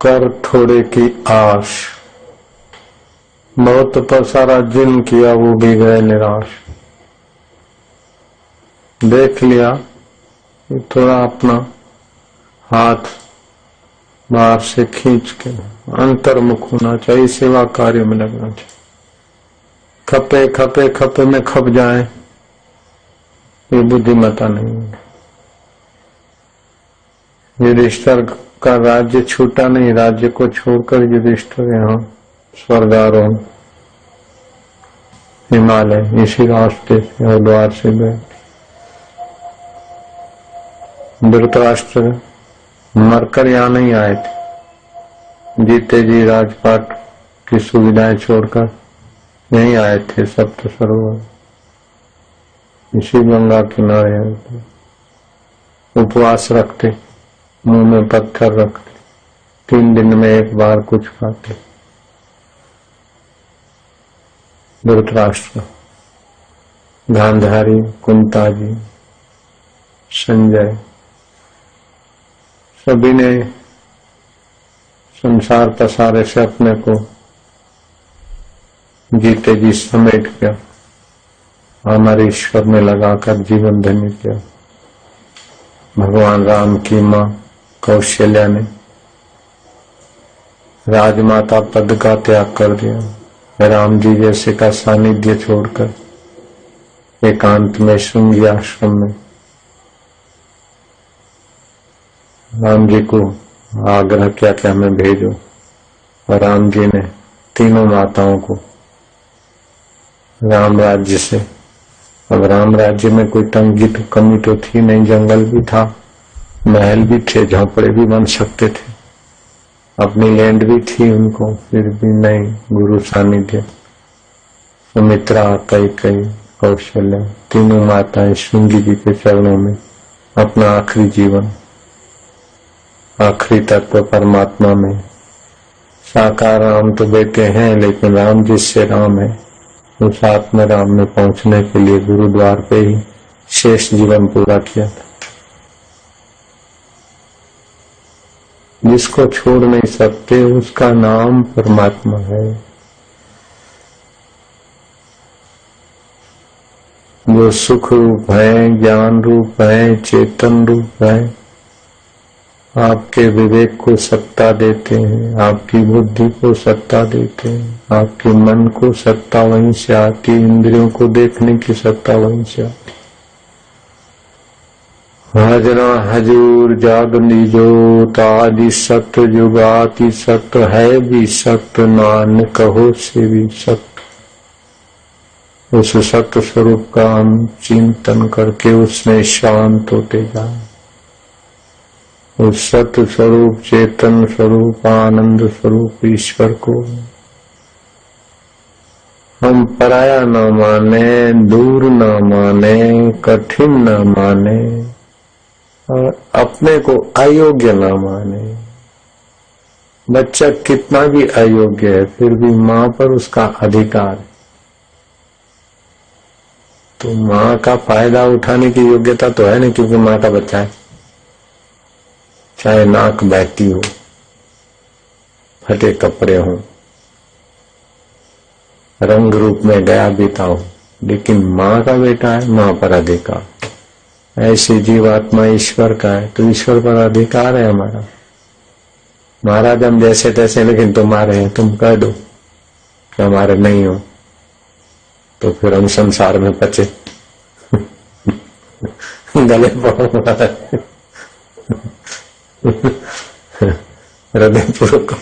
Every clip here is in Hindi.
कर थोड़े की आश, बहुत पसारा जिन किया वो भी गए निराश। देख लिया थोड़ा अपना हाथ बाहर से खींच के अंतर्मुख होना चाहिए, सेवा कार्य में लगना चाहिए। खपे खपे खपे में खप जाए ये बुद्धिमत्ता नहीं है। युधिष्ठिर का राज्य छूटा नहीं, राज्य को छोड़कर युधिष्ठिर यहाँ स्वर्गारोहण हिमालय इसी रास्ते से हरिद्वार से गए। धृतराष्ट्र मरकर यहाँ नहीं आए थे, जीते जी राजपाट की सुविधाएं छोड़कर यहीं आए थे। सप्त सरोवर इसी गंगा किनारे आए थे। उपवास रखते, मुंह में पत्थर रखते, 3 दिन में एक बार कुछ खाते। धृतराष्ट्र, गांधारी, कुंता जी, संजय, सभी ने संसार पसारे से अपने को जीते जी समेट किया, हमारे ईश्वर में लगाकर जीवन धन्य किया। भगवान राम की मां कौशल्या ने राजमाता पद का त्याग कर दिया। राम जी जैसे का सानिध्य छोड़कर एकांत में श्रृंगी आश्रम में राम जी को आग्रह किया कि हमें भेजो, और राम जी ने तीनों माताओं को राम राज्य से, अब राम राज्य में कोई तंगी तो कमी तो थी नहीं, जंगल भी था, महल भी थे, झोंपड़े भी बन सकते थे, अपनी लैंड भी थी उनको, फिर भी नहीं, गुरु सानिध्य। सुमित्रा, कैकेयी, कौशल्या, तीनों माताएं श्रृंगी जी के चरणों में अपना आखिरी जीवन, आखिरी तत्व परमात्मा में, साकार राम तो बेटे हैं लेकिन राम जिससे राम है उस आत्मा राम में पहुंचने के लिए गुरुद्वार पे ही शेष जीवन पूरा किया था। जिसको छोड़ नहीं सकते उसका नाम परमात्मा है। जो सुख रूप है, ज्ञान रूप है, चेतन रूप है, आपके विवेक को सत्ता देते हैं, आपकी बुद्धि को सत्ता देते हैं, आपके मन को सत्ता वहीं से आती, इंद्रियों को देखने की सत्ता वहीं से आती। हाजरा हजूर जागनी जोत आदि सत्य जुगाति सत्य है भी सत्य, नानक कहो से भी सत्य। उस सत्य स्वरूप का हम चिंतन करके उसमें शांत होते जाए। उस सत्य स्वरूप, चेतन स्वरूप, आनंद स्वरूप ईश्वर को हम पराया न माने, दूर न माने, कठिन न माने और अपने को अयोग्य न माने। बच्चा कितना भी अयोग्य है फिर भी मां पर उसका अधिकार है, तो मां का फायदा उठाने की योग्यता तो है नहीं, क्योंकि मां का बच्चा है। चाहे नाक बहती हो, फटे कपड़े हो, रंग रूप में गया बीता हो, लेकिन मां का बेटा है, मां पर अधिकार। ऐसे जीवात्मा ईश्वर का है तो ईश्वर पर अधिकार है हमारा। महाराज हम जैसे तैसे, लेकिन तुम्हारे हैं, तुम कह दो कि हमारे नहीं हो तो फिर हम संसार में बचे गले पड़ो हृदयपूर्वक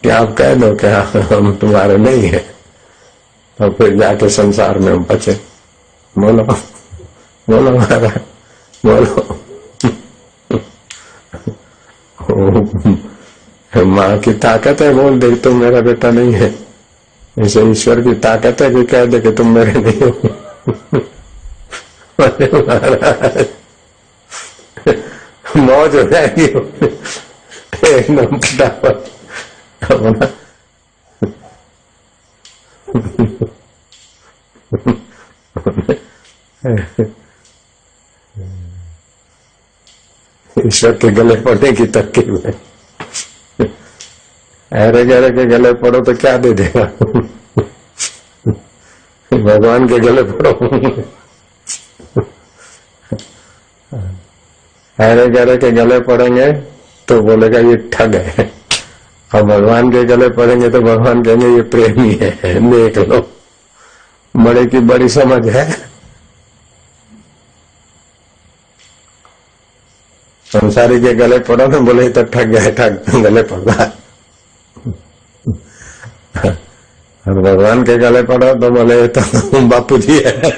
कि आप कह दो कि हम तुम्हारे नहीं है, तो फिर जाके संसार में हम बचे। बोलो बोलो महाराज बोलो। माँ की ताकत है बोल दे तुम मेरा बेटा नहीं है, ऐसे ईश्वर की ताकत है कि कह दे कि तुम मेरे नहीं हो। महाराज मौज हो जाएगी एकदम फटाफट। ईश्वर के गले पड़ने की तरकीब है। अरे गहरे के गले पड़ो तो क्या दे देगा? भगवान के गले पड़ो। अरे गहरे के गले पड़ेंगे तो बोलेगा ये ठग है, और भगवान के गले पड़ेंगे तो भगवान कहेंगे ये प्रेमी है। देख लो, बड़े की बड़ी समझ है। संसारी के गले पड़ो ना, बोले तो ठग गए, ठग गले पड़ रहा है। और भगवान के गले पड़ो तो बोले तो बापू जी है।